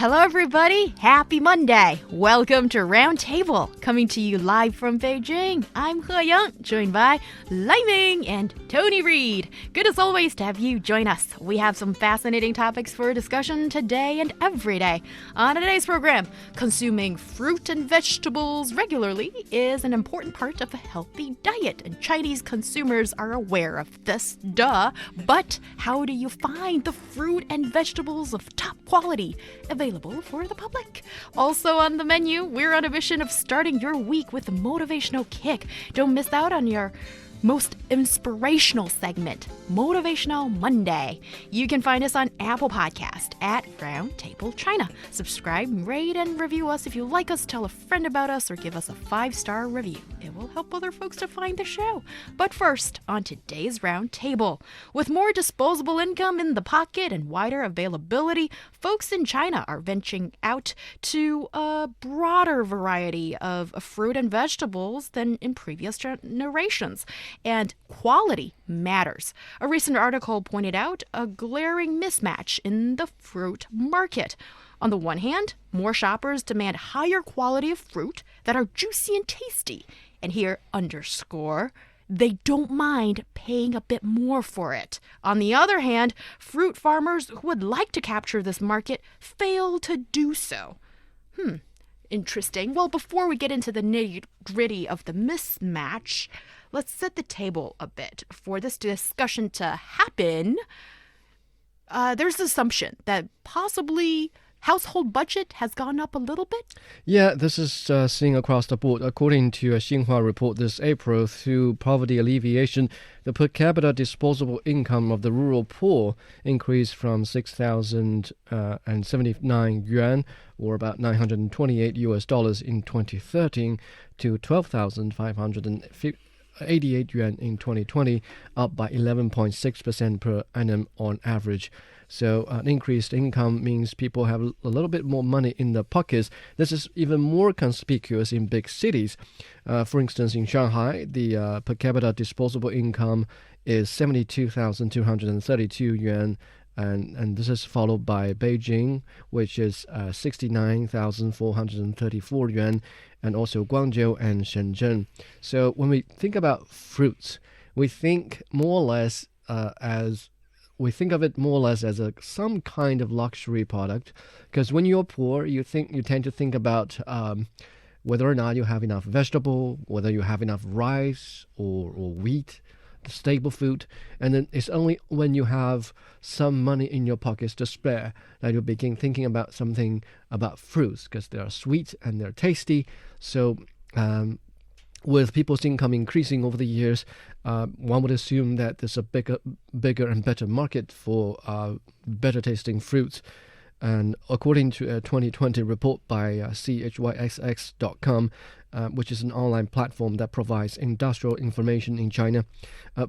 Hello, everybody. Happy Monday. Welcome to Roundtable, coming to you live from Beijing. I'm He Yang, joined by Lai Ming and Tony Reed. Good as always to have you join us. We have some fascinating topics for discussion today and every day. On today's program, consuming fruit and vegetables regularly is an important part of a healthy diet, and Chinese consumers are aware of this, But how do you find the fruit and vegetables of top quality available for the public? Also on the menu, we're on a mission of starting your week with a motivational kick. Don't miss out on your most inspirational segment, Motivational Monday. You can find us on Apple Podcast at Roundtable China. Subscribe, rate, and review us if you like us. Tell a friend about us or give us a 5-star review. It will help other folks to find the show. But first, on today's Roundtable. With more disposable income in the pocket and wider availability, folks in China are venturing out to a broader variety of fruit and vegetables than in previous generations. And quality matters. A recent article pointed out a glaring mismatch in the fruit market. On the one hand, more shoppers demand higher quality of fruit that are juicy and tasty. And here, underscore, they don't mind paying a bit more for it. On the other hand, fruit farmers who would like to capture this market fail to do so. Interesting. Well, before we get into the nitty-gritty of the mismatch, let's set the table a bit. For this discussion to happen, there's the assumption that possibly household budget has gone up a little bit? Yeah, this is seen across the board. According to a Xinhua report this April, through poverty alleviation, the per capita disposable income of the rural poor increased from 6,079 yuan, or about $928 in 2013, to 12,588 yuan in 2020, up by 11.6% per annum on average. So an increased income means people have a little bit more money in their pockets. This is even more conspicuous in big cities. For instance, in Shanghai, the per capita disposable income is 72,232 yuan, and this is followed by Beijing, which is 69,434 yuan, and also Guangzhou and Shenzhen. So when we think about fruits, we think more or less of it more or less as some kind of luxury product, because when you're poor, you tend to think about whether or not you have enough vegetable, whether you have enough rice or wheat, the staple food, and then it's only when you have some money in your pockets to spare that you begin thinking about something about fruits, because they are sweet and they're tasty. So with people's income increasing over the years, one would assume that there's a bigger and better market for better tasting fruits. And according to a 2020 report by CHYXX.com, which is an online platform that provides industrial information in China,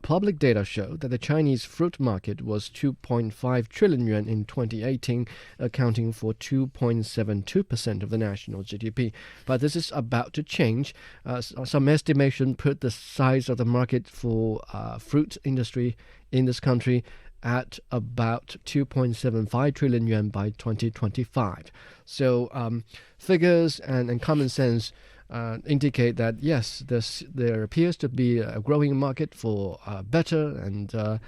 public data show that the Chinese fruit market was 2.5 trillion yuan in 2018, accounting for 2.72% of the national GDP. But this is about to change. Some estimation put the size of the market for fruit industry in this country at about 2.75 trillion yuan by 2025. So figures and common sense indicate that, yes, there appears to be a growing market for better and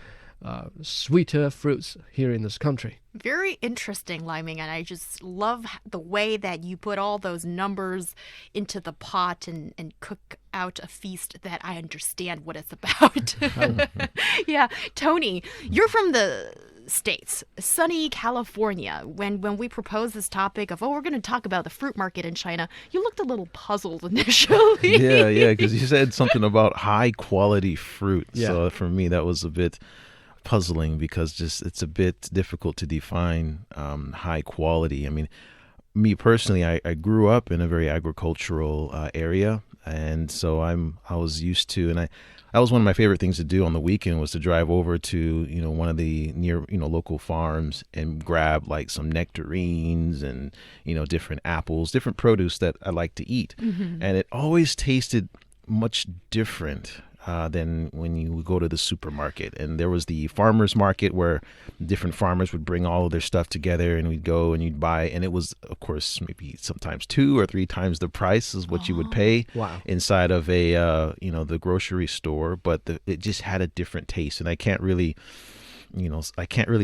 sweeter fruits here in this country. Very interesting, Lai Ming, and I just love the way that you put all those numbers into the pot and cook out a feast that I understand what it's about. Yeah, Tony, you're from the States, sunny California. When we proposed this topic of, we're going to talk about the fruit market in China, you looked a little puzzled initially. Yeah, because you said something about high quality fruit. Yeah. So for me, that was a bit puzzling because it's a bit difficult to define high quality. I mean, me personally, I grew up in a very agricultural area, and so I was used to, and that was one of my favorite things to do on the weekend was to drive over to one of the near local farms and grab like some nectarines and different apples, different produce that I like to eat, and it always tasted much different than when you would go to the supermarket. And there was the farmers market where different farmers would bring all of their stuff together, and we'd go and you'd buy. And it was, of course, maybe sometimes 2 or 3 times the price is what you would pay Wow. inside of a the grocery store. But it just had a different taste, and I can't really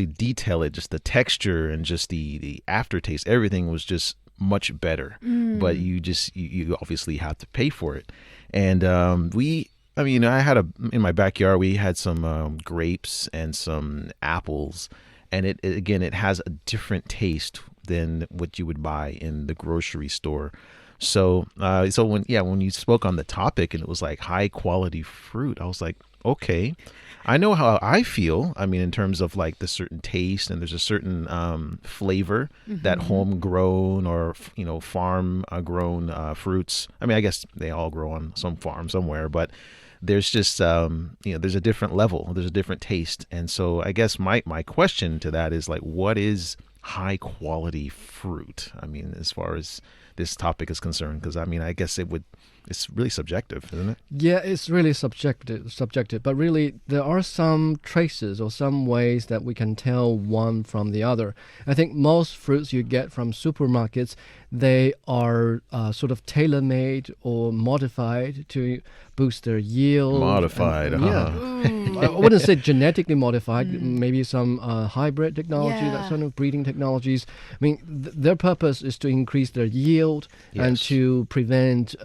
detail it. Just the texture and just the aftertaste, everything was just much better. But you obviously have to pay for it. And I had in my backyard, we had some grapes and some apples, and it has a different taste than what you would buy in the grocery store. So when you spoke on the topic and it was like high quality fruit, I was like, okay, I know how I feel. I mean, in terms of like the certain taste, and there's a certain flavor that homegrown or farm grown fruits. I mean, I guess they all grow on some farm somewhere, but there's just there's a different level, there's a different taste. And so I guess my question to that is like, what is high quality fruit? I mean, as far as this topic is concerned, because I mean, I guess it's really subjective, isn't it? Yeah, it's really subjective, but really there are some traces or some ways that we can tell one from the other. I think most fruits you get from supermarkets, they are sort of tailor-made or modified to boost their yield. Modified, I wouldn't say genetically modified, maybe some hybrid technology, that sort of breeding technologies. I mean, their purpose is to increase their yield and to prevent,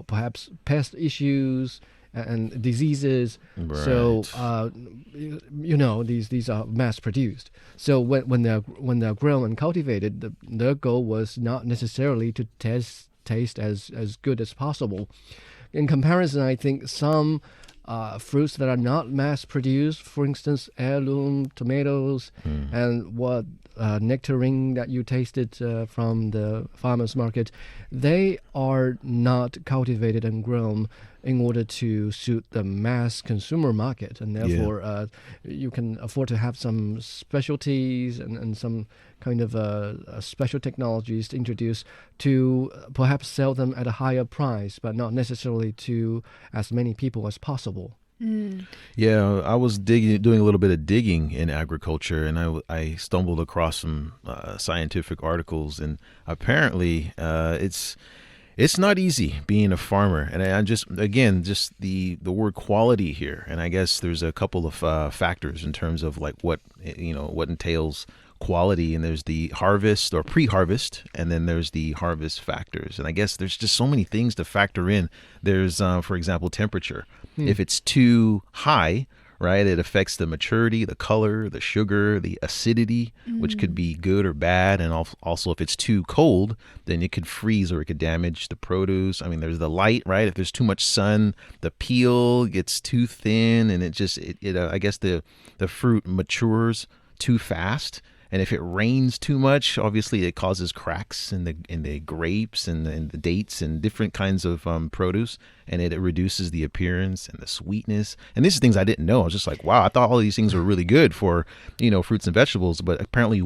perhaps pest issues and diseases. Right. So, these are mass produced. So when they're grown and cultivated, their goal was not necessarily to taste as good as possible. In comparison, I think some fruits that are not mass produced, for instance, heirloom tomatoes and what nectarine that you tasted from the farmer's market, they are not cultivated and grown in order to suit the mass consumer market, and therefore you can afford to have some specialties and some kind of special technologies to introduce to perhaps sell them at a higher price, but not necessarily to as many people as possible. Yeah, I was doing a little bit of digging in agriculture, and I stumbled across some scientific articles, and apparently it's not easy being a farmer. And I just the word quality here, and I guess there's a couple of factors in terms of like what entails quality, and there's the harvest or pre-harvest, and then there's the harvest factors. And I guess there's just so many things to factor in. There's for example, temperature. If it's too high, right, it affects the maturity, the color, the sugar, the acidity, which could be good or bad. And also if it's too cold, then it could freeze or it could damage the produce. I mean, there's the light, right? If there's too much sun, the peel gets too thin, and I guess the fruit matures too fast. And if it rains too much, obviously it causes cracks in the grapes and the dates and different kinds of produce, and it reduces the appearance and the sweetness. And these are things I didn't know. I was just like, wow, I thought all these things were really good for fruits and vegetables, but apparently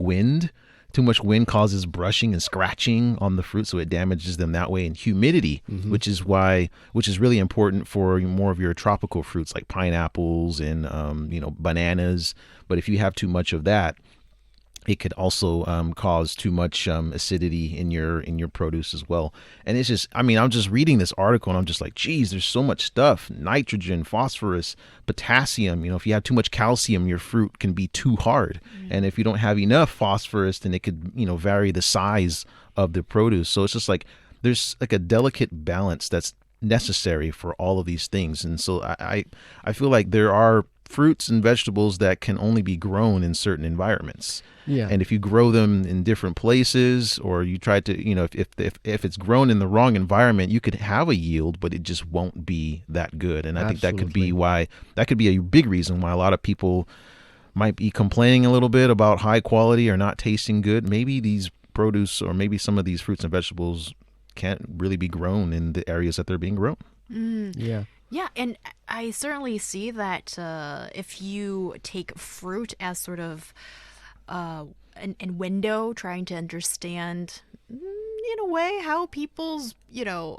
too much wind causes brushing and scratching on the fruit, so it damages them that way. And humidity, which is really important for more of your tropical fruits like pineapples and bananas. But if you have too much of that, it could also cause too much acidity in your produce as well. And it's just, I mean, I'm just reading this article and I'm just like, geez, there's so much stuff: nitrogen, phosphorus, potassium. If you have too much calcium, your fruit can be too hard. And if you don't have enough phosphorus, then it could, vary the size of the produce. So it's just like there's like a delicate balance that's necessary for all of these things. And so I feel like there are fruits and vegetables that can only be grown in certain environments. Yeah. And if you grow them in different places, or you try to, if it's grown in the wrong environment, you could have a yield, but it just won't be that good. And I think that could be a big reason why a lot of people might be complaining a little bit about high quality or not tasting good. Maybe these produce, or maybe some of these fruits and vegetables can't really be grown in the areas that they're being grown. Yeah. Yeah, and I certainly see that if you take fruit as sort of an window, trying to understand, in a way how people's,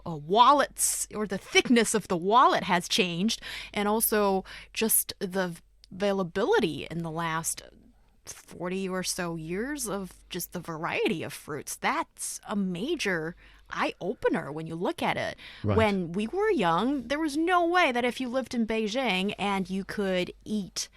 wallets or the thickness of the wallet has changed, and also just the availability in the last 40 or so years of just the variety of fruits. That's a major eye opener when you look at it. Right. When we were young, there was no way that if you lived in Beijing and you could eat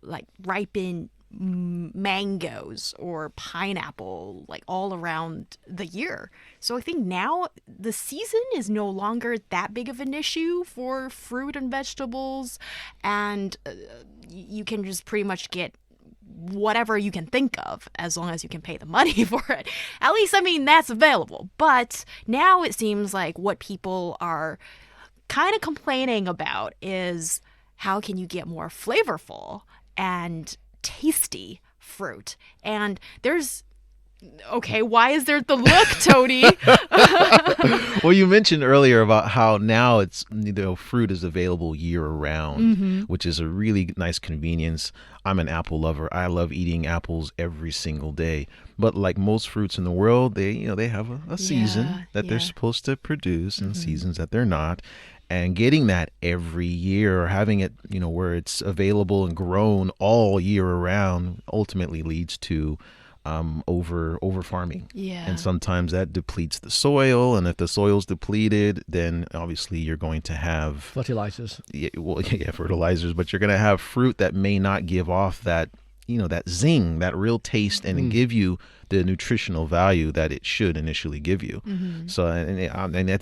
like ripened mangoes or pineapple like all around the year. So I think now the season is no longer that big of an issue for fruit and vegetables, and you can just pretty much get whatever you can think of as long as you can pay the money for it. At least, I mean, that's available. But now it seems like what people are kind of complaining about is how can you get more flavorful and tasty fruit? And there's why is there the look, Tony? Well, you mentioned earlier about how now it's fruit is available year round, which is a really nice convenience. I'm an apple lover. I love eating apples every single day. But like most fruits in the world, they have a season that they're supposed to produce and seasons that they're not. And getting that every year, or having it, where it's available and grown all year around, ultimately leads to over farming. Yeah. And sometimes that depletes the soil, and if the soil's depleted, then obviously you're going to have fertilizers. Fertilizers, but you're going to have fruit that may not give off that that zing, that real taste, and give you the nutritional value that it should initially give you. So, and that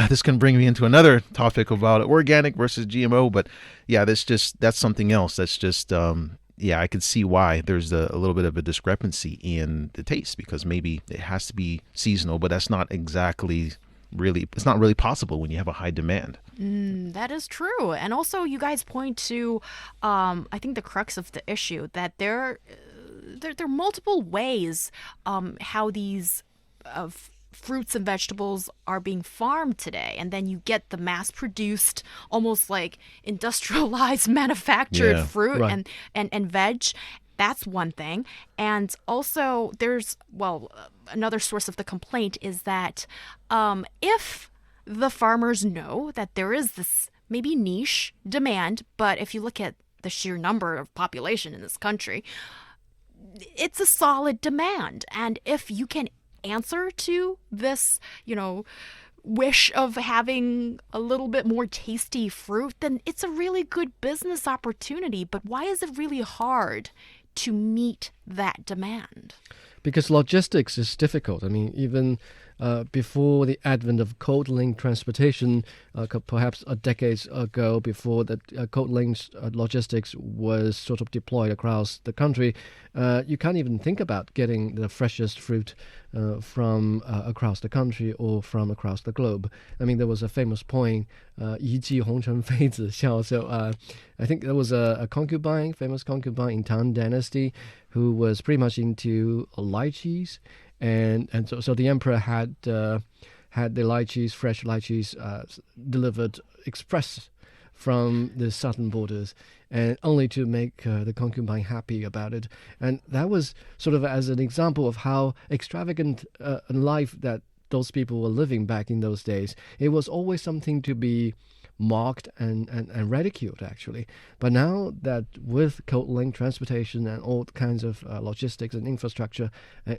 this can bring me into another topic about organic versus GMO, but yeah, that's something else. That's just I could see why there's a little bit of a discrepancy in the taste, because maybe it has to be seasonal, but that's not exactly it's not really possible when you have a high demand. That is true. And also you guys point to, I think the crux of the issue, that there are multiple ways how these fruits and vegetables are being farmed today. And then you get the mass-produced, almost like industrialized, manufactured fruit right. and veg. That's one thing. And also there's, another source of the complaint is that if the farmers know that there is this maybe niche demand, but if you look at the sheer number of population in this country, it's a solid demand. And if you can answer to this, wish of having a little bit more tasty fruit, then it's a really good business opportunity. But why is it really hard to meet that demand? Because logistics is difficult. I mean, even before the advent of cold link transportation, perhaps a decade ago, before that cold link logistics was sort of deployed across the country, you can't even think about getting the freshest fruit from across the country or from across the globe. I mean, there was a famous poem, 一骑红尘妃子笑. So I think there was a concubine, famous concubine in Tang Dynasty, who was pretty much into lychees. And so the emperor had the lychees, fresh lychees, delivered express from the southern borders, and only to make the concubine happy about it. And that was sort of as an example of how extravagant a life that those people were living back in those days. It was always something to be mocked and ridiculed, actually. But now that with cold link transportation and all kinds of logistics and infrastructure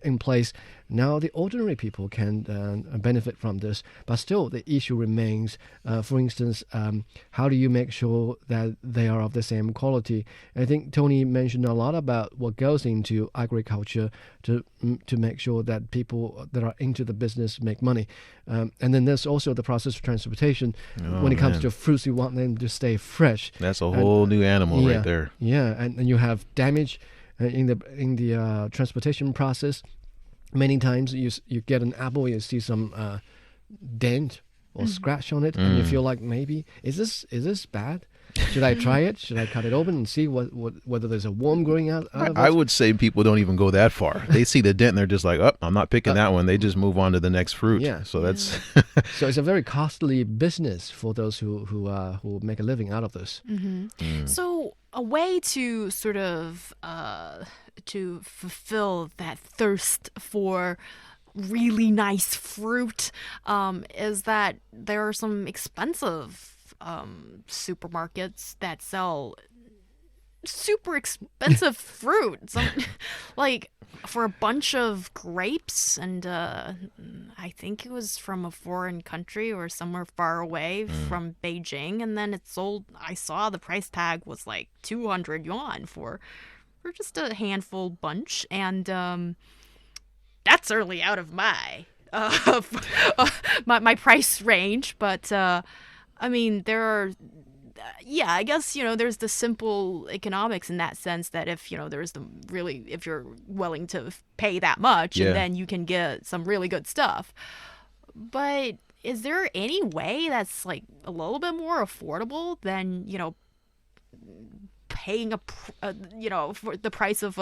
in place, now the ordinary people can benefit from this. But still, the issue remains. For instance, how do you make sure that they are of the same quality? I think Tony mentioned a lot about what goes into agriculture to make sure that people that are into the business make money. And then there's also the process of transportation. When it comes to fruits, you want them to stay fresh. That's a whole new animal right there. Yeah, and you have damage in the transportation process. Many times you get an apple, you see some dent or scratch on it, and you feel like, maybe is this bad? Should I try it? Should I cut it open and see whether there's a worm growing out of it? I would say people don't even go that far. They see the dent and they're just like, oh, I'm not picking that one. They just move on to the next fruit. Yeah. So that's so it's a very costly business for those who make a living out of this. So a way to sort of to fulfill that thirst for really nice fruit is that there are some expensive supermarkets that sell super expensive fruit. Some, like for a bunch of grapes, and I think it was from a foreign country or somewhere far away from Beijing, and then it sold. I saw the price tag was like 200 yuan for just a handful bunch, and that's certainly out of my my price range. But I mean, there are. Yeah, I guess, there's the simple economics in that sense that if, there's the really, if you're willing to pay that much, Yeah. and then you can get some really good stuff. But is there any way that's like a little bit more affordable than, paying for the price of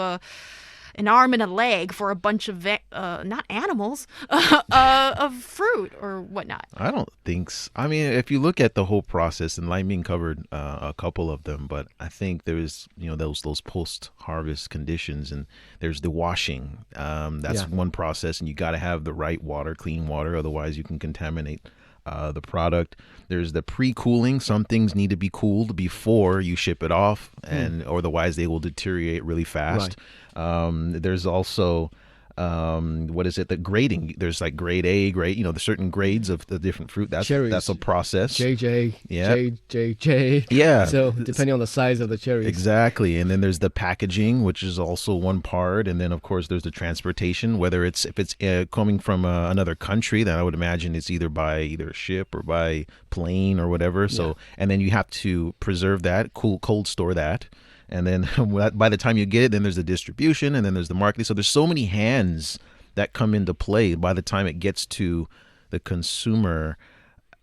an arm and a leg for a bunch of not animals of fruit or whatnot? I don't think so. I mean, if you look at the whole process, and Liming covered a couple of them, but I think there's those post-harvest conditions, and there's the washing. That's one process, and you got to have the right water, clean water, otherwise you can contaminate the product. There's the pre-cooling. Some things need to be cooled before you ship it off, and or otherwise they will deteriorate really fast. There's also the grading. There's like grade A, the certain grades of the different fruit. That's a process. JJ, Yeah. JJJ. Yeah. So depending on the size of the cherries. Exactly. And then there's the packaging, which is also one part. And then, of course, there's the transportation, if it's coming from another country, then I would imagine it's either by ship or by plane or whatever. So, and then you have to preserve that, cold store that. And then by the time you get it, then there's the distribution, and then there's the marketing. So there's so many hands that come into play. By the time it gets to the consumer,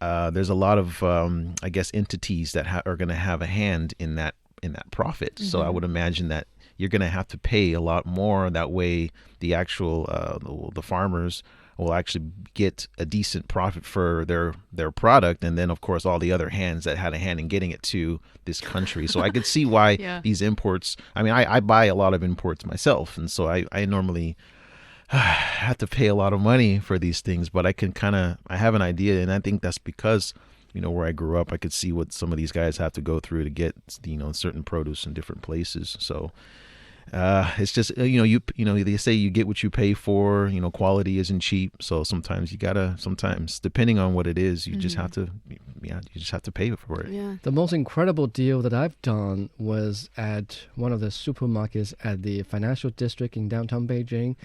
there's a lot of, entities that are going to have a hand in that profit. Mm-hmm. So I would imagine that you're going to have to pay a lot more. That way, the actual the farmers will actually get a decent profit for their product, and then of course all the other hands that had a hand in getting it to this country. So I could see why these imports. I mean, I buy a lot of imports myself, and so I normally have to pay a lot of money for these things. But I have an idea, and I think that's because where I grew up, I could see what some of these guys have to go through to get certain produce in different places. So. It's just they say you get what you pay for. Quality isn't cheap, so sometimes depending on what it is, you just have to pay for it. Yeah. The most incredible deal that I've done was at one of the supermarkets at the financial district in downtown Beijing.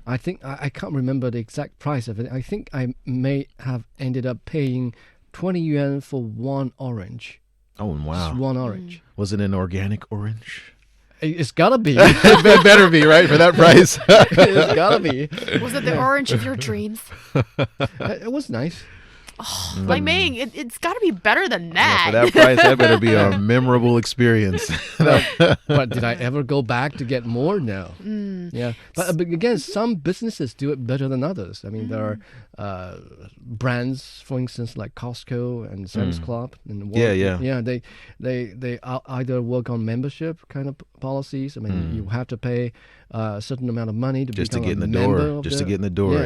I think I can't remember the exact price of it. I think I may have ended up paying 20 yuan for one orange. Oh wow! Just one orange. Was it an organic orange? It's gotta be. It better be, right, for that price. It's gotta be. Was it the orange of your dreams? It was nice. Oh, Lai Ming, it's got to be better than that. For that price, that better be a memorable experience. But did I ever go back to get more? No. Yeah. But again, some businesses do it better than others. I mean, there are brands, for instance, like Costco and Sam's Club. And Yeah, they either work on membership kind of policies. I mean, you have to pay a certain amount of money to become get in the member door. Just to get in the door,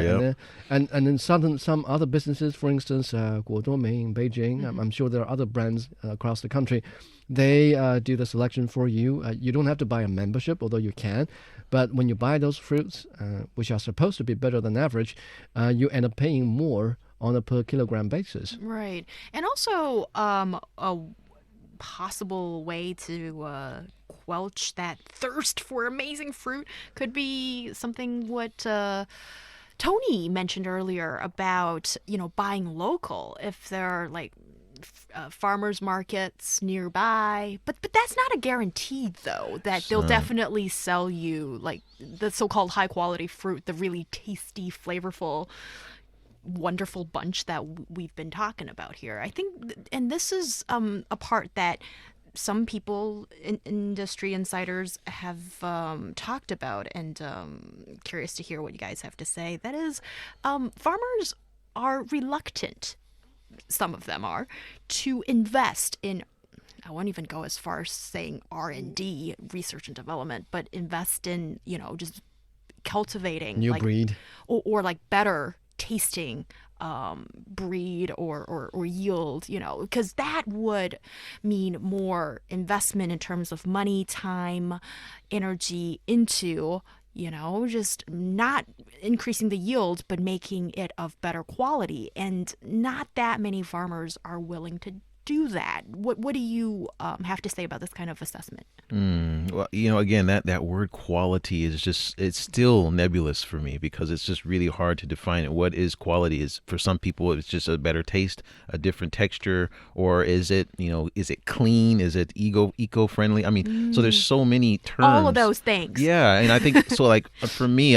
And then some other businesses, for instance, Guoduomei in Beijing, I'm sure there are other brands across the country. They do the selection for you. You don't have to buy a membership, although you can. But when you buy those fruits, which are supposed to be better than average, you end up paying more on a per kilogram basis. Right. And also a possible way to quelch that thirst for amazing fruit could be something what Tony mentioned earlier about, buying local. If there are like farmers markets nearby, but that's not a guarantee though that they'll definitely sell you like the so-called high quality fruit, the really tasty, flavorful, wonderful bunch that we've been talking about here. I think, and this is a part that some people, industry insiders, have talked about, and curious to hear what you guys have to say. That is, farmers are reluctant, some of them are, to invest in, I won't even go as far as saying R&D, research and development, but invest in, just cultivating New like breed. or like better tasting breed or yield, because that would mean more investment in terms of money, time, energy into, just not increasing the yield, but making it of better quality. And not that many farmers are willing to do that. What do you have to say about this kind of assessment? Well, again, that word quality is it's still nebulous for me because it's just really hard to define it. What is quality? Is for some people it's just a better taste, a different texture, or is it clean? Is it eco-friendly? I mean, so there's so many terms. All of those things. Yeah, and I think so. Like for me,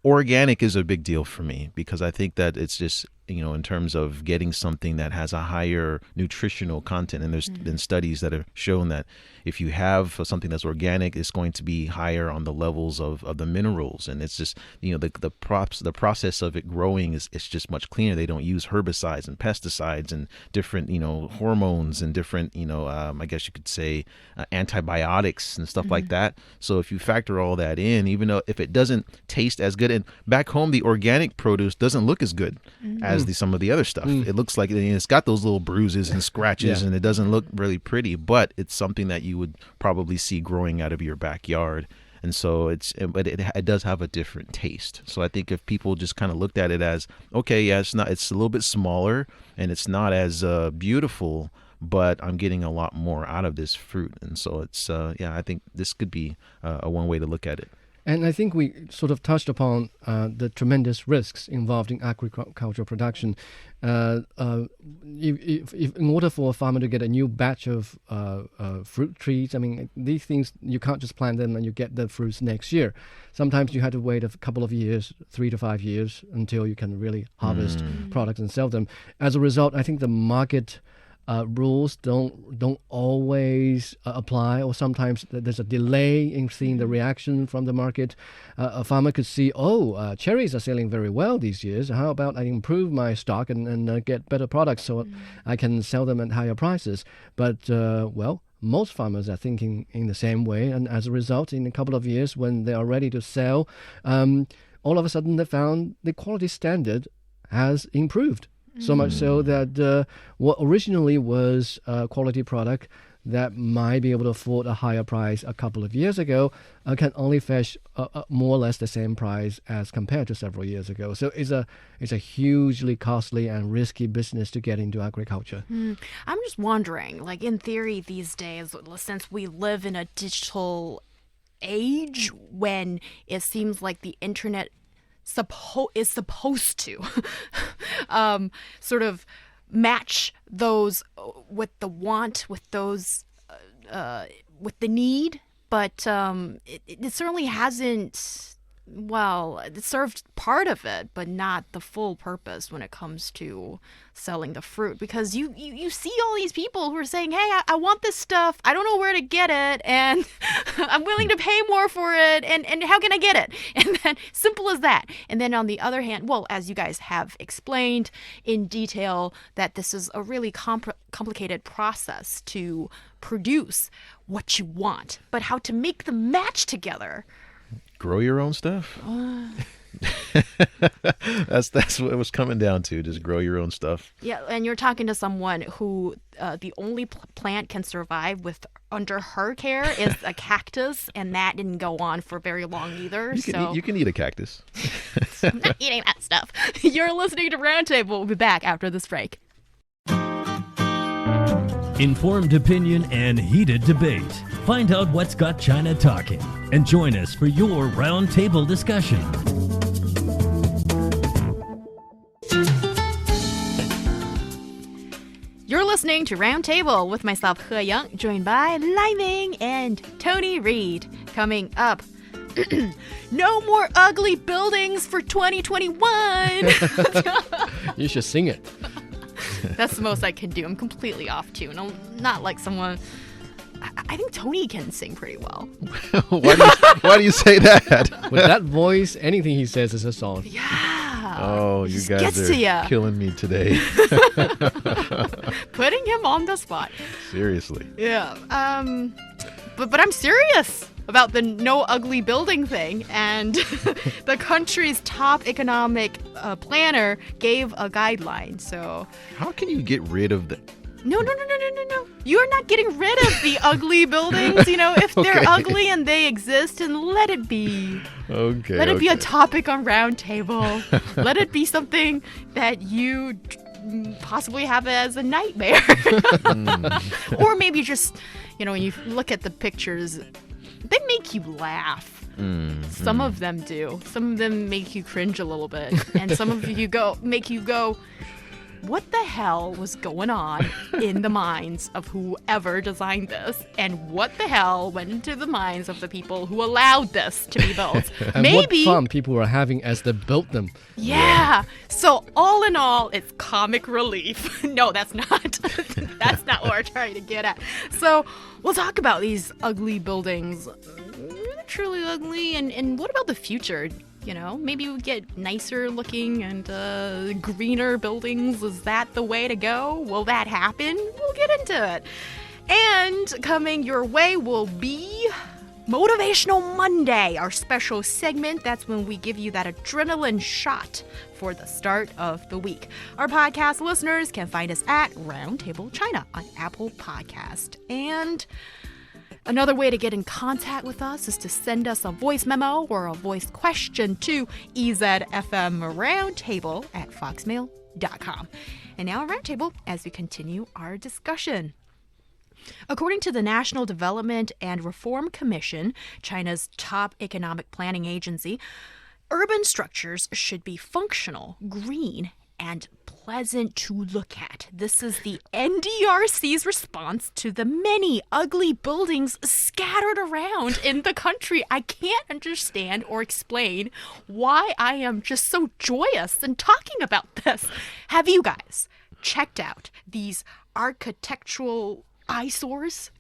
organic is a big deal for me because I think that it's just, in terms of getting something that has a higher nutritional content. And there's been studies that have shown that if you have something that's organic, it's going to be higher on the levels of the minerals. And it's just, the process of it growing is just much cleaner. They don't use herbicides and pesticides and different, hormones and different, I guess you could say antibiotics and stuff like that. So if you factor all that in, even though if it doesn't taste as good, and back home, the organic produce doesn't look as good as some of the other stuff. It looks like it's got those little bruises and scratches, and it doesn't look really pretty, but it's something that you would probably see growing out of your backyard. And so it does have a different taste. So I think if people just kind of looked at it as, okay, yeah, it's a little bit smaller and it's not as beautiful, but I'm getting a lot more out of this fruit. And so it's, I think this could be a one way to look at it. And I think we sort of touched upon the tremendous risks involved in agricultural production. If in order for a farmer to get a new batch of fruit trees, I mean, these things, you can't just plant them and you get the fruits next year. Sometimes you have to wait a couple of years, 3 to 5 years, until you can really harvest products and sell them. As a result, I think the market rules don't always apply, or sometimes there's a delay in seeing the reaction from the market. A farmer could see, cherries are selling very well these years. How about I improve my stock and get better products so I can sell them at higher prices? But, most farmers are thinking in the same way, and as a result, in a couple of years, when they are ready to sell, all of a sudden they found the quality standard has improved. So much so that what originally was a quality product that might be able to afford a higher price a couple of years ago can only fetch more or less the same price as compared to several years ago. So it's a hugely costly and risky business to get into agriculture. I'm just wondering, like in theory these days, since we live in a digital age when it seems like the internet is supposed to sort of match those with the want, with those with the need, but it certainly hasn't. Well, it served part of it, but not the full purpose when it comes to selling the fruit. Because you see all these people who are saying, hey, I want this stuff. I don't know where to get it. And I'm willing to pay more for it. And how can I get it? And then simple as that. And then on the other hand, well, as you guys have explained in detail, that this is a really complicated process to produce what you want. But how to make them match together. Grow your own stuff. That's what it was coming down to. Just grow your own stuff. Yeah, and you're talking to someone who the only plant can survive under her care is a cactus, and that didn't go on for very long either. You can eat a cactus. I'm not eating that stuff. You're listening to Roundtable. We'll be back after this break. Informed opinion and heated debate. Find out what's got China talking and join us for your roundtable discussion. You're listening to Roundtable with myself, He Yang, joined by Lai Ming and Tony Reed. Coming up, no more ugly buildings for 2021. You should sing it. That's the most I can do. I'm completely off tune. I'm not like someone. I think Tony can sing pretty well. Why do you say that? With that voice, anything he says is a song. Yeah. Oh, you guys are killing me today. Putting him on the spot. Seriously. Yeah. But I'm serious. about the no ugly building thing, and the country's top economic planner gave a guideline. So How can you get rid of the? no. You're not getting rid of the ugly buildings. If they're Okay. ugly and they exist, and let it be. Okay. Let it be a topic on Roundtable. Let it be something that you possibly have as a nightmare. Or maybe just, when you look at the pictures, they make you laugh. Some of them do. Some of them make you cringe a little bit. And some of you make you go, what the hell was going on in the minds of whoever designed this? And what the hell went into the minds of the people who allowed this to be built? And Maybe. what fun people were having as they built them. Yeah. So all in all, it's comic relief. No, that's not. That's not what we're trying to get at. So we'll talk about these ugly buildings. Truly ugly. And what about the future? Maybe we get nicer looking and greener buildings. Is that the way to go? Will that happen? We'll get into it. And coming your way will be Motivational Monday, our special segment. That's when we give you that adrenaline shot for the start of the week. Our podcast listeners can find us at Roundtable China on Apple Podcast. And another way to get in contact with us is to send us a voice memo or a voice question to ezfmroundtable@foxmail.com. And now Roundtable as we continue our discussion. According to the National Development and Reform Commission, China's top economic planning agency, urban structures should be functional, green, and pleasant to look at. This is the NDRC's response to the many ugly buildings scattered around in the country. I can't understand or explain why I am just so joyous in talking about this. Have you guys checked out these architectural eyesores?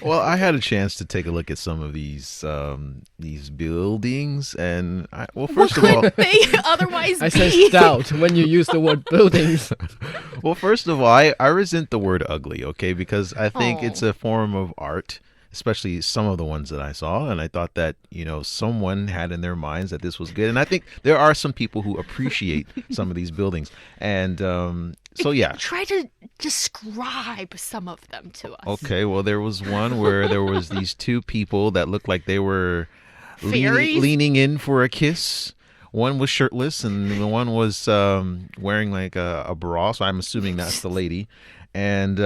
Well, I had a chance to take a look at some of these buildings, and first of all, Could they otherwise I be? sense doubt when you use the word buildings. first of all, I resent the word ugly, okay, because I think Aw. it's a form of art, especially some of the ones that I saw, and I thought that someone had in their minds that this was good, and I think there are some people who appreciate some of these buildings, and so yeah. Try to describe some of them to us. Okay, well, there was one where there was these two people that looked like they were Fairies? leaning in for a kiss. One was shirtless, and the one was wearing like a bra. So I'm assuming that's the lady. And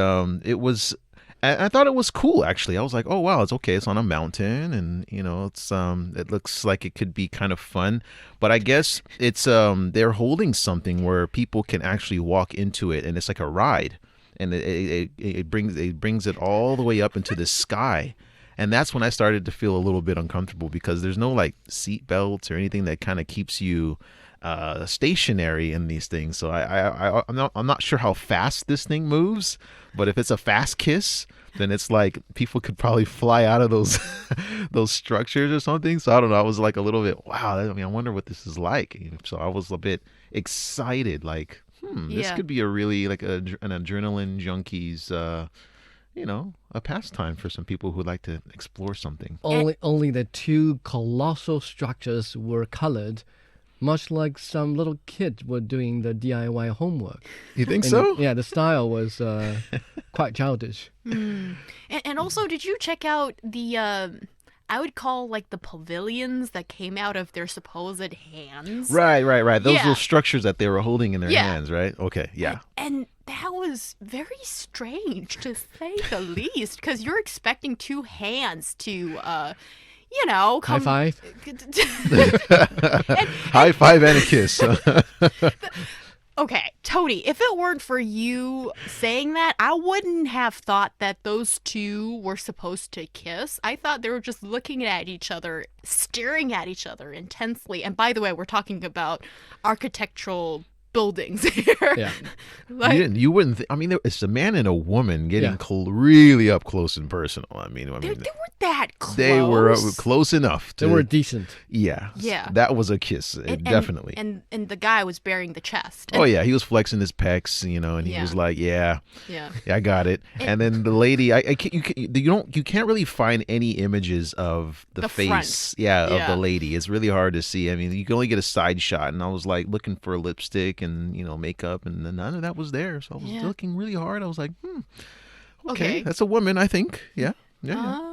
it was. I thought it was cool, actually. I was like, oh wow, it's okay. It's on a mountain, and it's it looks like it could be kind of fun. But I guess it's they're holding something where people can actually walk into it, and it's like a ride, and it brings it all the way up into the sky. And that's when I started to feel a little bit uncomfortable because there's no like seat belts or anything that kind of keeps you stationary in these things. So I'm not sure how fast this thing moves, but if it's a fast kiss, then it's like people could probably fly out of those those structures or something. So I don't know. I was like a little bit, wow. I wonder what this is like. So I was a bit excited, like, this Yeah. could be a really like an adrenaline junkies, a pastime for some people who like to explore something. Only the two colossal structures were colored, much like some little kids were doing the DIY homework. You think And, so? yeah, the style was quite childish. And also, did you check out the, I would call like the pavilions that came out of their supposed hands? Right. Those Yeah. little structures that they were holding in their Yeah. hands, right? Okay, yeah. And that was very strange, to say the least, because you're expecting two hands to, High come... five. High five and a kiss. Okay, Tony, if it weren't for you saying that, I wouldn't have thought that those two were supposed to kiss. I thought they were just looking at each other, staring at each other intensely. And by the way, we're talking about architectural buildings here. Yeah. Like, You wouldn't. I mean, it's a man and a woman getting Yeah. really up close and personal. I mean, they weren't that close. they were close enough. They were decent. Yeah. Yeah. That was a kiss, definitely. And the guy was bearing the chest. Oh yeah, he was flexing his pecs, and he Yeah. was like, "Yeah, Yeah. I got it." And then the lady, you can't really find any images of the face, front. of Yeah. the lady. It's really hard to see. I mean, you can only get a side shot, and I was like looking for lipstick and makeup, and none of that was there. So I was Yeah. looking really hard. I was like, okay, Okay. that's a woman, I think. Yeah. Yeah.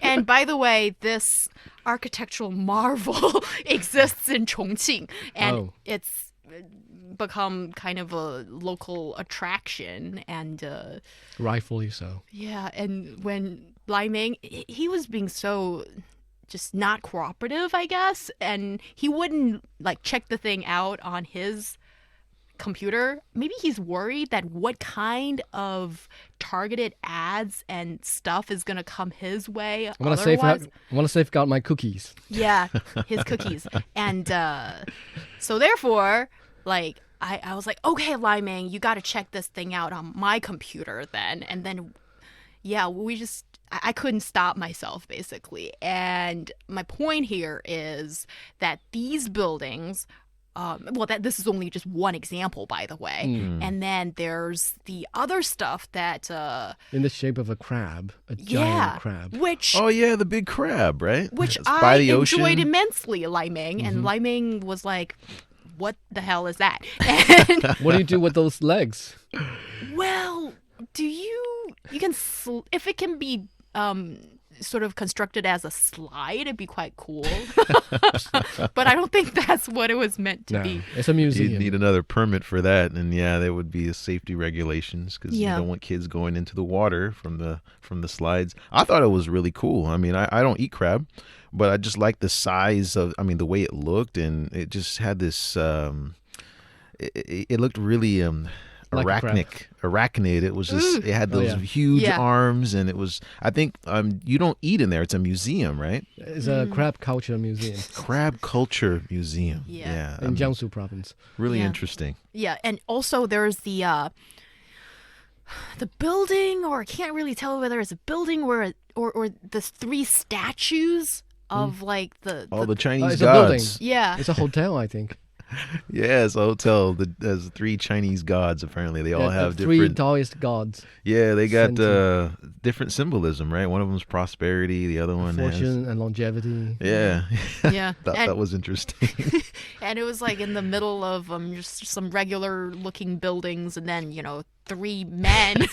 And by the way, this architectural marvel exists in Chongqing, and Oh. it's become kind of a local attraction. And Rightfully so. yeah, and when Lai Ming, he was being so just not cooperative, I guess, and he wouldn't like check the thing out on his computer. Maybe he's worried that what kind of targeted ads and stuff is gonna come his way. I want to safeguard my cookies. Yeah, his cookies. And so therefore, like I was like, okay, Lai Ming, you got to check this thing out on my computer then. And then, yeah, I couldn't stop myself basically. And my point here is that these buildings. This is only just one example, by the way. And then there's the other stuff that, In the shape of a crab, a giant crab. which Oh yeah, the big crab, right? which It's I by the enjoyed ocean. immensely, Lai Ming. Mm-hmm. And Lai Ming was like, what the hell is that? And, What do you do with those legs? well, you can, if it can be sort of constructed as a slide, it'd be quite cool. But I don't think that's what it was meant to No, be. it's a You'd museum. need another permit for that, and yeah, there would be safety regulations because Yeah. you don't want kids going into the water from the slides. I thought it was really cool. I mean, I don't eat crab, but I just like the size of. I mean, the way it looked, and it just had this. It looked really Like a crab. arachnid. It was just. It had Oh, those yeah. huge Yeah. arms, and it was. I think you don't eat in there. It's a museum, right? It's a crab culture museum Crab Culture Museum. Yeah. in Jiangsu province. Really Yeah. interesting. Yeah, and also there's the building, or I can't really tell whether it's a building or the three statues of like the All the Chinese it's a building. gods. yeah. It's a hotel, I think. Yeah, it's a hotel. There's three Chinese gods. Apparently, they all Yeah, have the three different. Taoist gods. Yeah, they got sentient. different symbolism, right? One of them's prosperity. The other one has. Fortune and longevity. Yeah, Yeah. that And- was interesting. And it was like in the middle of just some regular looking buildings, and then three men,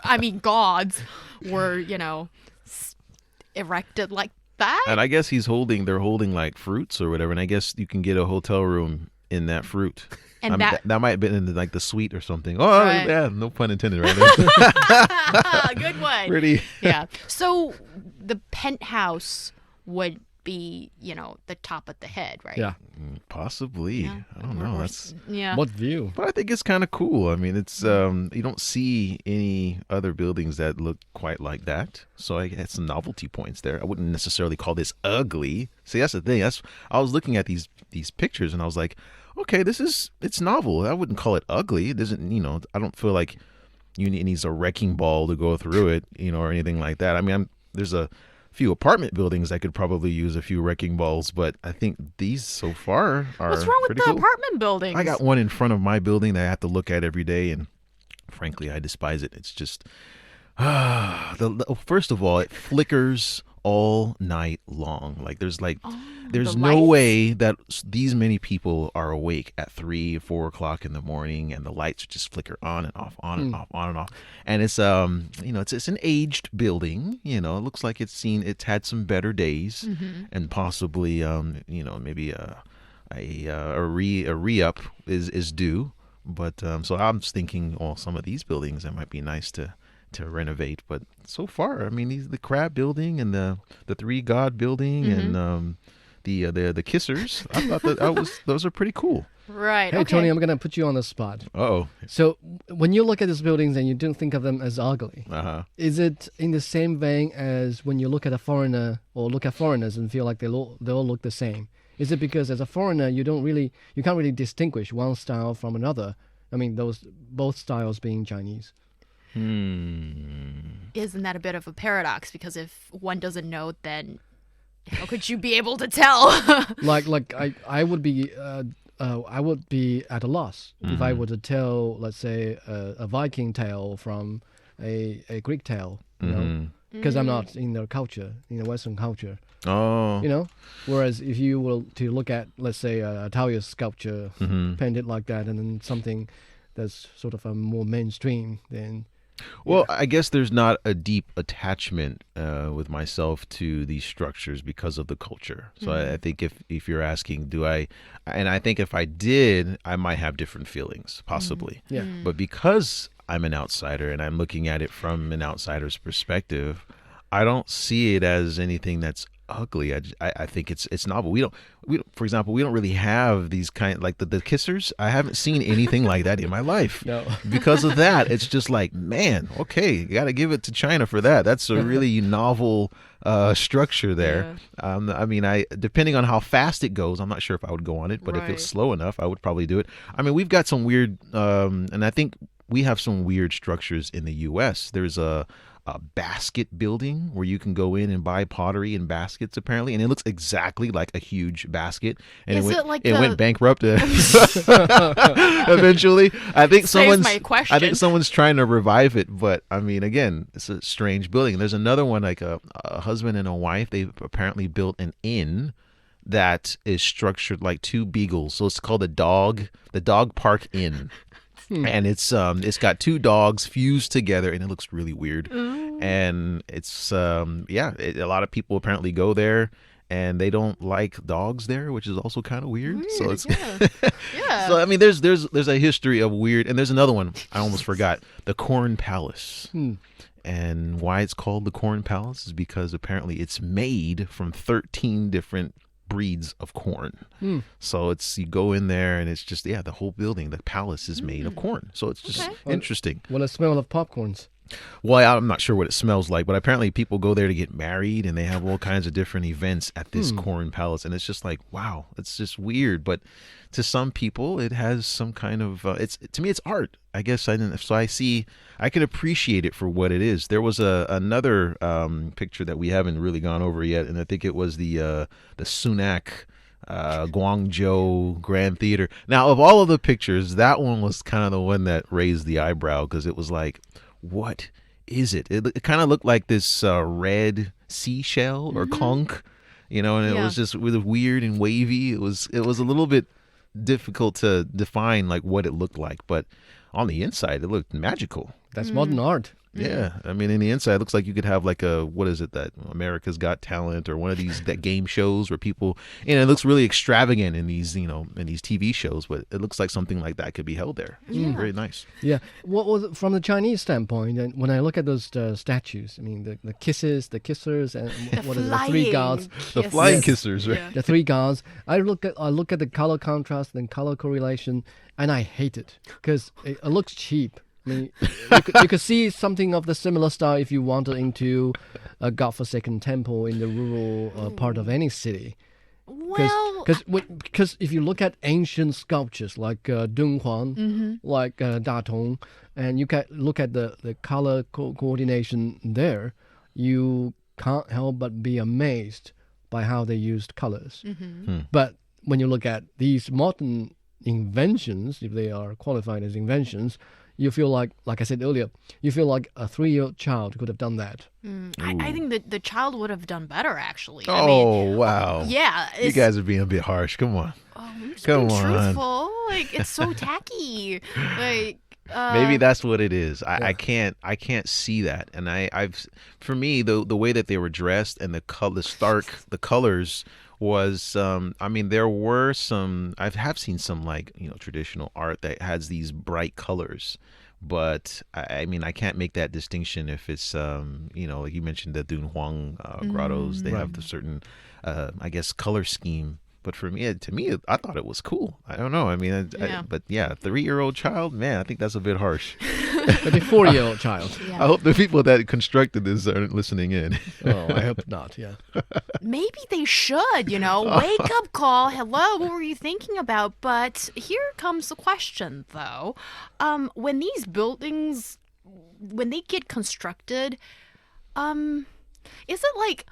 I mean gods, were erected like that. And I guess they're holding like fruits or whatever. And I guess you can get a hotel room in that fruit. And I mean, that- that might have been in like the suite or something. Oh, Right. yeah, no pun intended, right there. Good one. Pretty. Yeah. So the penthouse would be, the top of the head, right? Yeah. Possibly. Yeah. I don't know. That's. Yeah. What view? But I think it's kind of cool. I mean, it's you don't see any other buildings that look quite like that. So I had some novelty points there. I wouldn't necessarily call this ugly. See, that's the thing. I was looking at these pictures and I was like, okay, it's novel. I wouldn't call it ugly. It doesn't, I don't feel like it needs a wrecking ball to go through it, or anything like that. I mean, there's a few apartment buildings that could probably use a few wrecking balls, but I think these so far are What's wrong with pretty the cool. apartment buildings? I got one in front of my building that I have to look at every day, and frankly, I despise it. It's just, first of all, it flickers all night long. Like there's the no lights? way that these many people are awake at 3 or 4 o'clock in the morning, and the lights just flicker on and off, on and off, on and off. And it's it's an aged building. It looks like it's had some better days, and possibly maybe a re-up is due. But so I'm just thinking, some of these buildings it might be nice to renovate. But so far, I mean, the crab building and the three god building and the kissers. I thought those are pretty cool. Right. Hey, okay. Tony, I'm going to put you on the spot. Oh, So when you look at these buildings and you don't think of them as ugly, is it in the same vein as when you look at a foreigner or look at foreigners and feel like they all look the same? Is it because as a foreigner you can't really distinguish one style from another? I mean, those both styles being Chinese. Isn't that a bit of a paradox? Because if one doesn't know, then how could you be able to tell? Like I would be at a loss if I were to tell, let's say, a Viking tale from a Greek tale, you know, because I'm not in their culture, in the Western culture, oh, you know. Whereas if you were to look at, let's say, a Taoist sculpture painted like that, and then something that's sort of a more mainstream, then well, I guess there's not a deep attachment with myself to these structures because of the culture. So I think if you're asking, and I think if I did, I might have different feelings, possibly. yeah. But because I'm an outsider and I'm looking at it from an outsider's perspective, I don't see it as anything that's ugly. I think it's novel. We don't, for example, we don't really have these like the kissers. I haven't seen anything like that in my life. No. Because of that, it's just like, man, okay, you got to give it to China for that. That's a really novel structure there. I mean, depending on how fast it goes, I'm not sure if I would go on it, but if Right. it's slow enough, I would probably do it. I mean, we've got some weird, and I think we have some weird structures in the U.S. There's a basket building where you can go in and buy pottery in baskets, apparently, and it looks exactly like a huge basket. And Is it it like went bankrupt eventually. I think Saves my question. I think someone's trying to revive it, but I mean, again, it's a strange building. There's another one, like a husband and a wife. They've apparently built an inn that is structured like two beagles. So it's called the Dog Park Inn. And it's got two dogs fused together, and it looks really weird. And it's a lot of people apparently go there, and they don't like dogs there, which is also kind of weird. So it's Yeah. so I mean, there's a history of weird, and there's another one I almost forgot, the Corn Palace. And why it's called the Corn Palace is because apparently it's made from 13 different breeds of corn. So you go in there and it's just, the whole building, the palace is made of corn. So it's just interesting. What a smell of popcorns. Well, I'm not sure what it smells like, but apparently people go there to get married and they have all kinds of different events at this corn palace. And it's just like, wow, it's just weird. But to some people, it has some kind of, to me, it's art. I guess I can appreciate it for what it is. There was another picture that we haven't really gone over yet. And I think it was the Sunac Guangzhou Grand Theater. Now, of all of the pictures, that one was kind of the one that raised the eyebrow, because it was like, what is it? It kind of looked like this red seashell or conch, and it was just really weird and wavy. It was a little bit difficult to define like what it looked like, but on the inside, it looked magical. That's modern art. Yeah, I mean, in the inside, it looks like you could have like what is it, that America's Got Talent or one of these that game shows where people, it looks really extravagant in these, in these TV shows, but it looks like something like that could be held there. Very nice. Yeah. What was from the Chinese standpoint? And when I look at those statues, I mean the kissers, and what are the three gods? The flying kissers, right? Yeah. The three gods. I look at the color contrast and color correlation, and I hate it because it looks cheap. I mean, you could see something of the similar style if you wandered into a godforsaken temple in the rural part of any city. Well, Because if you look at ancient sculptures like Dunhuang, like Datong, and you can look at the color coordination there, you can't help but be amazed by how they used colors. But when you look at these modern inventions, if they are qualified as inventions, you feel like I said earlier, you feel like a 3-year-old child could have done that. I think that the child would have done better, actually. Oh, I mean, wow. yeah. You guys are being a bit harsh. Come on. I'm just Come being on. truthful. Like, it's so tacky. Like, Maybe that's what it is. I can't see that. And for me, the way that they were dressed and the colors was, there were some, I have seen some like, traditional art that has these bright colors, But I mean, I can't make that distinction if it's, like you mentioned the Dunhuang grottos. They have the certain, I guess, color scheme. But for me, I thought it was cool. I don't know. I mean, but yeah, 3-year-old child, man, I think that's a bit harsh. But a 4-year-old child. Yeah. I hope the people that constructed this aren't listening in. Oh, I hope not. Yeah. Maybe they should, wake up call. Hello, what were you thinking about? But here comes the question, though. When these buildings, when they get constructed, is it like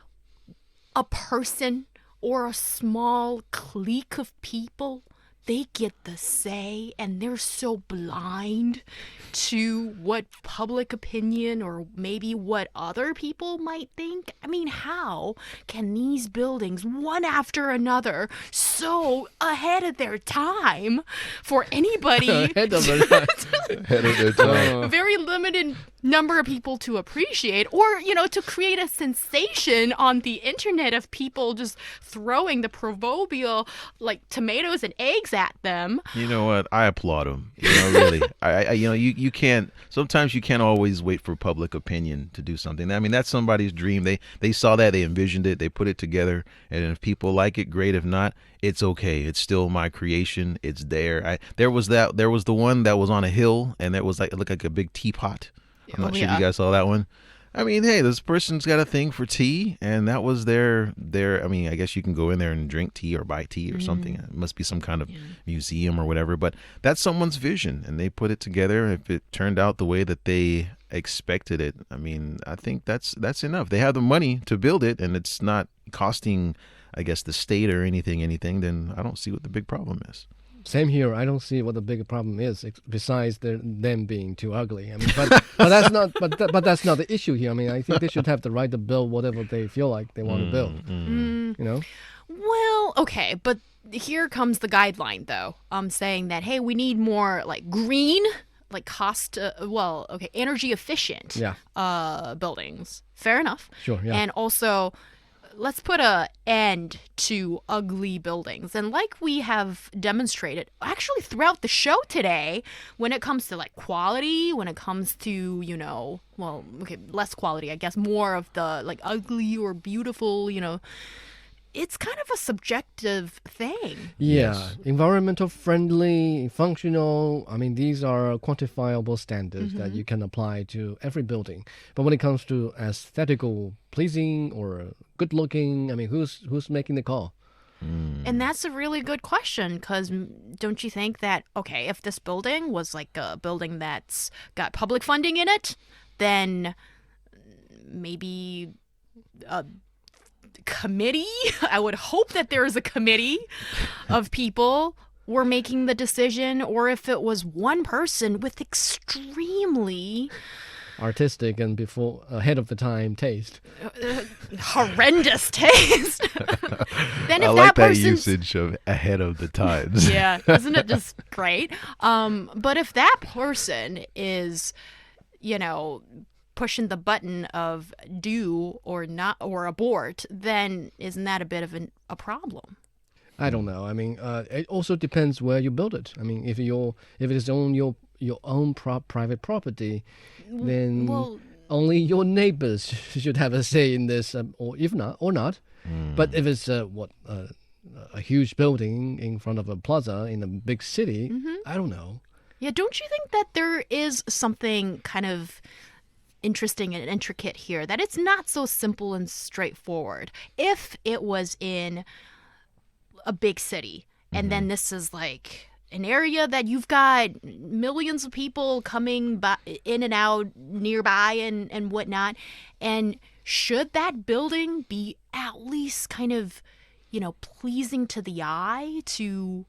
a person or a small clique of people? They get the say, and they're so blind to what public opinion or maybe what other people might think. I mean, how can these buildings, one after another, so ahead of their time for anybody? Ahead of their time. Ahead of their time. A very limited number of people to appreciate, or to create a sensation on the internet of people just throwing the proverbial like tomatoes and eggs at them. You know what? I applaud them. Really. You can't. Sometimes you can't always wait for public opinion to do something. I mean, that's somebody's dream. They saw that, they envisioned it, they put it together, and if people like it, great. If not, it's okay. It's still my creation. It's there. There was the one that was on a hill, and it looked like a big teapot. I'm not sure if you guys saw that one. I mean, hey, this person's got a thing for tea, and that was their. I mean, I guess you can go in there and drink tea or buy tea or something. It must be some kind of museum or whatever. But that's someone's vision, and they put it together. If it turned out the way that they expected it, I mean, I think that's enough. They have the money to build it, and it's not costing, I guess, the state or anything. Then I don't see what the big problem is. Same here. I don't see what the bigger problem is besides them being too ugly. I mean, but that's not. But that's not the issue here. I mean, I think they should have the right to build whatever they feel like they want to build. Well, okay, but here comes the guideline, though. Saying that, hey, we need more like green, like energy efficient buildings. Fair enough. Sure. Yeah. And also, let's put an end to ugly buildings. And like we have demonstrated actually throughout the show today, when it comes to like quality, when it comes to, less quality, I guess, more of the like ugly or beautiful, it's kind of a subjective thing. Yeah. Yes. Environmental friendly, functional. I mean, these are quantifiable standards that you can apply to every building. But when it comes to aesthetical, pleasing or good looking, I mean, who's making the call? And that's a really good question, because don't you think that, okay, if this building was like a building that's got public funding in it, then maybe a committee, I would hope that there is a committee of people were making the decision, or if it was one person with extremely Artistic and ahead of the time taste. horrendous taste. Then if I like that person's usage of ahead of the times. Yeah, isn't it just great? But if that person is, pushing the button of do or not or abort, then isn't that a bit of a problem? I don't know. I mean, it also depends where you build it. I mean, if it is on your own private property, then only your neighbors should have a say in this, or if not, or not. But if it's a huge building in front of a plaza in a big city, I don't know. Yeah, don't you think that there is something kind of interesting and intricate here, that it's not so simple and straightforward? If it was in a big city, and then this is like an area that you've got millions of people coming by, in and out nearby and whatnot, and should that building be at least kind of, pleasing to the eye to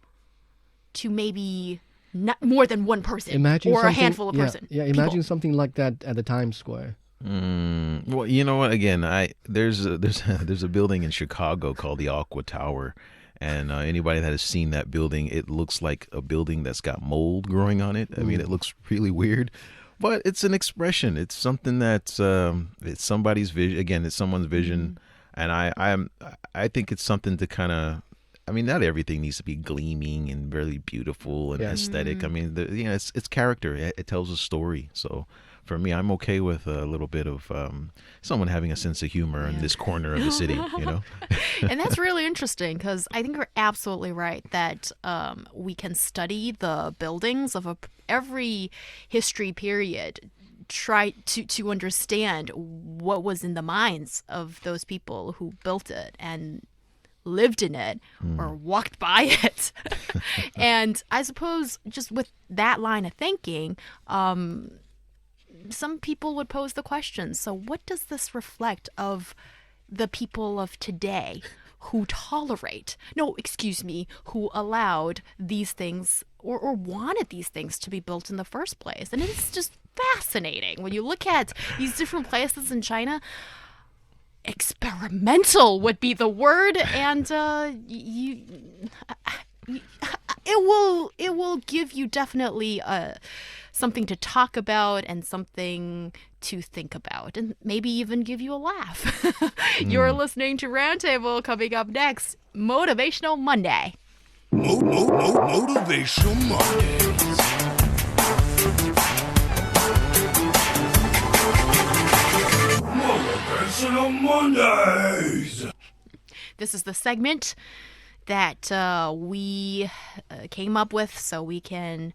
maybe not more than one person or a handful of person? Yeah, imagine something like that at the Times Square. Well, you know what? Again, there's a building in Chicago called the Aqua Tower. And anybody that has seen that building, it looks like a building that's got mold growing on it. I mean, it looks really weird, but it's an expression. It's something that's it's somebody's vision. Again, it's someone's vision, and I think it's something to kind of I mean, not everything needs to be gleaming and very beautiful and aesthetic. I mean, it's character. It tells a story. So for me, I'm okay with a little bit of someone having a sense of humor in this corner of the city, you know? And that's really interesting because I think you're absolutely right that we can study the buildings of every history period, try to understand what was in the minds of those people who built it and lived in it or walked by it. And I suppose just with that line of thinking, some people would pose the question, so what does this reflect of the people of today who who allowed these things or wanted these things to be built in the first place? And it's just fascinating when you look at these different places in China. Experimental would be the word, and it will give you definitely something to talk about and something to think about, and maybe even give you a laugh. You're listening to Roundtable. Coming up next, Motivational Monday. Motivational Mondays. Motivational Mondays. This is the segment that we came up with so we can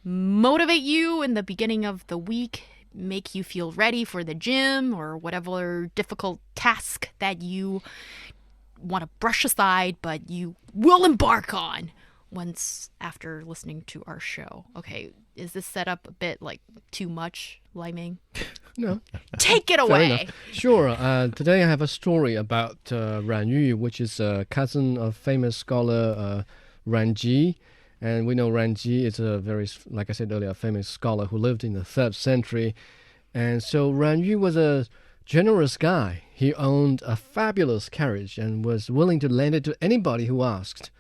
motivate you in the beginning of the week, make you feel ready for the gym or whatever difficult task that you want to brush aside, but you will embark on once after listening to our show. Okay, is this set up a bit like too much, Liming? No. Take it Fair away. enough. Sure. Today I have a story about Ran Yu, which is a cousin of famous scholar Ran Ji. And we know Ran Ji is a very, like I said earlier, a famous scholar who lived in the 3rd century. And so Ran Yu was a generous guy. He owned a fabulous carriage and was willing to lend it to anybody who asked.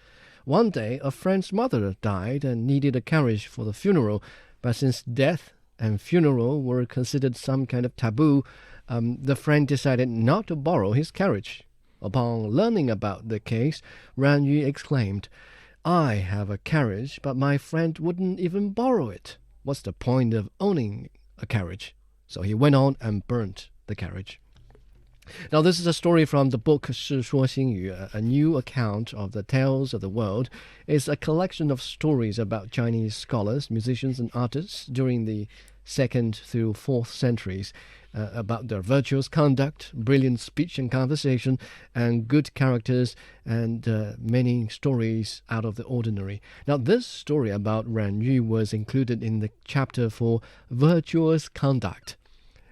One day, a friend's mother died and needed a carriage for the funeral. But since death and funeral were considered some kind of taboo, the friend decided not to borrow his carriage. Upon learning about the case, Ran Yu exclaimed, "I have a carriage, but my friend wouldn't even borrow it. What's the point of owning a carriage?" So he went on and burnt the carriage. Now, this is a story from the book 世说新语, a new account of the tales of the world. It's a collection of stories about Chinese scholars, musicians, and artists during the 2nd through 4th centuries, about their virtuous conduct, brilliant speech and conversation, and good characters, and many stories out of the ordinary. Now, this story about Ran Yu was included in the chapter for virtuous conduct.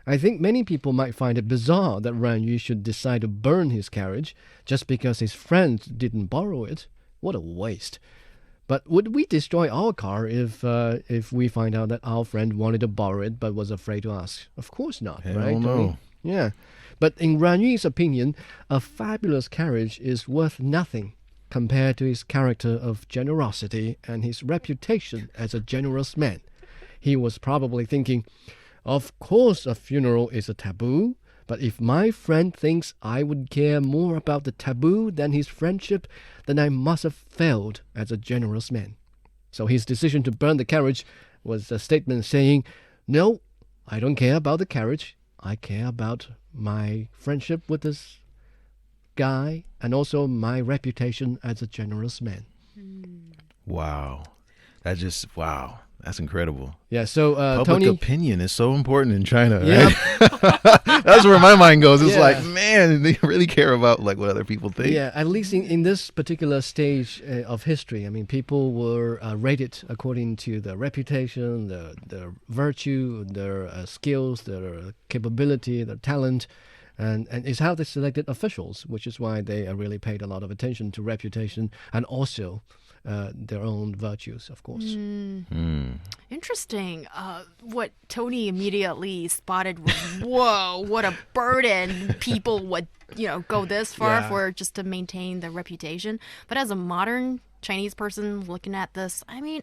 I think many people might find it bizarre that Ran Yu should decide to burn his carriage just because his friend didn't borrow it. What a waste. But would we destroy our car if we find out that our friend wanted to borrow it but was afraid to ask? Of course not, Hell right? no. Yeah. But in Ran Yu's opinion, a fabulous carriage is worth nothing compared to his character of generosity and his reputation as a generous man. He was probably thinking, of course a funeral is a taboo, but if my friend thinks I would care more about the taboo than his friendship, then I must have failed as a generous man. So his decision to burn the carriage was a statement saying, no, I don't care about the carriage. I care about my friendship with this guy and also my reputation as a generous man. Wow. Wow. That's incredible. Yeah, so Public Tony... opinion is so important in China. Yeah. Right? That's where my mind goes. It's Yeah. like, man, they really care about like what other people think. Yeah, at least in this particular stage of history, I mean, people were rated according to their reputation, their virtue, their skills, their capability, their talent, and it's how they selected officials, which is why they really paid a lot of attention to reputation and also their own virtues, of course. Interesting. What Tony immediately spotted was, whoa, what a burden people would, go this far Yeah. for just to maintain their reputation. But as a modern Chinese person looking at this, I mean,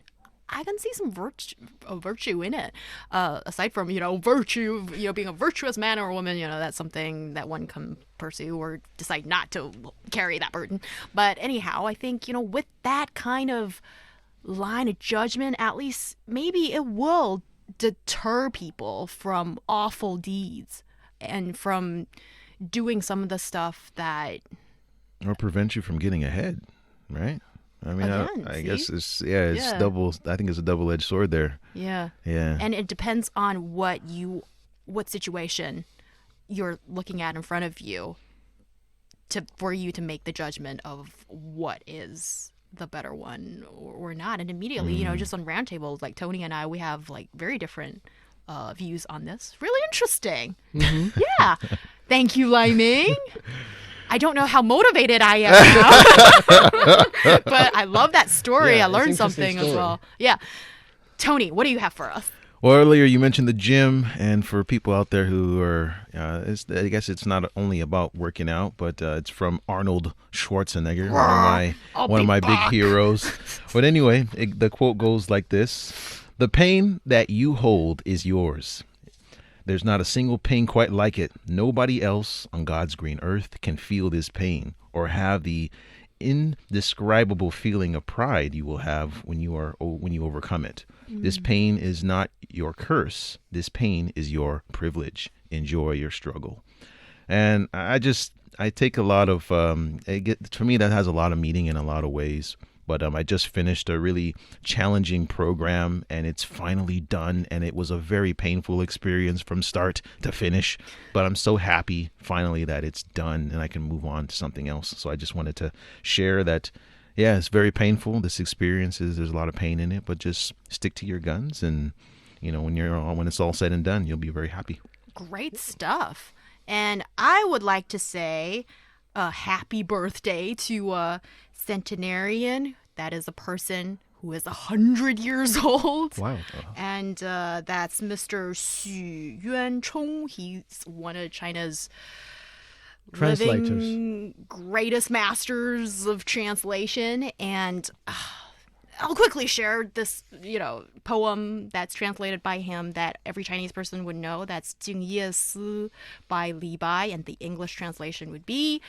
I can see some virtue in it. Aside from, virtue, being a virtuous man or woman, that's something that one can pursue or decide not to carry that burden. But anyhow, I think, with that kind of line of judgment, at least maybe it will deter people from awful deeds and from doing some of the stuff that... Or prevent you from getting ahead, right? I mean, Again, I guess it's double. I think it's a double-edged sword there. Yeah. Yeah. And it depends on what situation you're looking at in front of you for you to make the judgment of what is the better one or not. And immediately, just on roundtables, like Tony and I, we have like very different views on this. Really interesting. Yeah. Thank you, Lai Ming. I don't know how motivated I am now, but I love that story. Yeah, I learned it's an interesting something as story. well. Yeah. Tony, what do you have for us? Well, earlier you mentioned the gym, and for people out there who are, I guess it's not only about working out, but it's from Arnold Schwarzenegger, one of my big heroes. But anyway, the quote goes like this: "The pain that you hold is yours. There's not a single pain quite like it. Nobody else on God's green earth can feel this pain or have the indescribable feeling of pride you will have when you overcome it. This pain is not your curse. This pain is your privilege. Enjoy your struggle." And I take a lot of, for me, that has a lot of meaning in a lot of ways. But I just finished a really challenging program, and it's finally done. And it was a very painful experience from start to finish. But I'm so happy finally that it's done and I can move on to something else. So I just wanted to share that, yeah, it's very painful. This experience there's a lot of pain in it, but just stick to your guns. And, when it's all said and done, you'll be very happy. Great stuff. And I would like to say a happy birthday to a centenarian. That is a person who is 100 years old. Wow. And that's Mr. Xu Yuanchong. He's one of China's Translators. living greatest masters of translation. And I'll quickly share this, poem that's translated by him that every Chinese person would know. That's Jing Ye Si by Li Bai. And the English translation would be: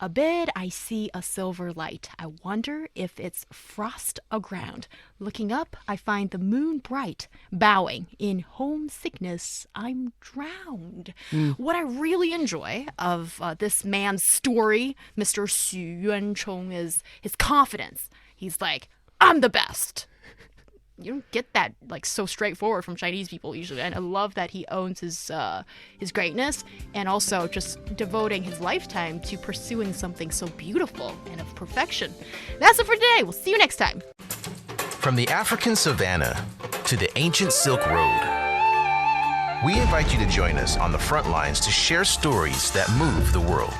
"Abed I see a silver light. I wonder if it's frost aground. Looking up, I find the moon bright. Bowing in homesickness, I'm drowned." What I really enjoy of this man's story, Mr. Xu Yuanchong, is his confidence. He's like, "I'm the best." You don't get that so straightforward from Chinese people usually, and I love that he owns his greatness and also just devoting his lifetime to pursuing something so beautiful and of perfection. That's it for today. We'll see you next time. From the African savannah to the ancient Silk Road, we invite you to join us on the front lines to share stories that move the world.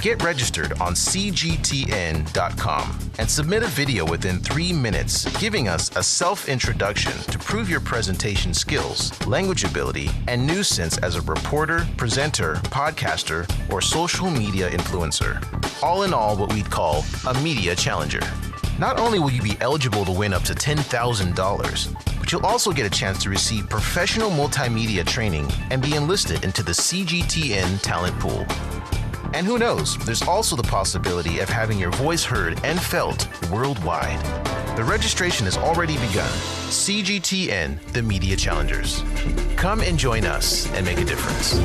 Get registered on cgtn.com and submit a video within 3 minutes giving us a self-introduction to prove your presentation skills, language ability, and news sense as a reporter, presenter, podcaster, or social media influencer. All in all, what we'd call a media challenger. Not only will you be eligible to win up to $10,000, but you'll also get a chance to receive professional multimedia training and be enlisted into the CGTN talent pool. And who knows, there's also the possibility of having your voice heard and felt worldwide. The registration has already begun. CGTN, the Media Challengers. Come and join us and make a difference.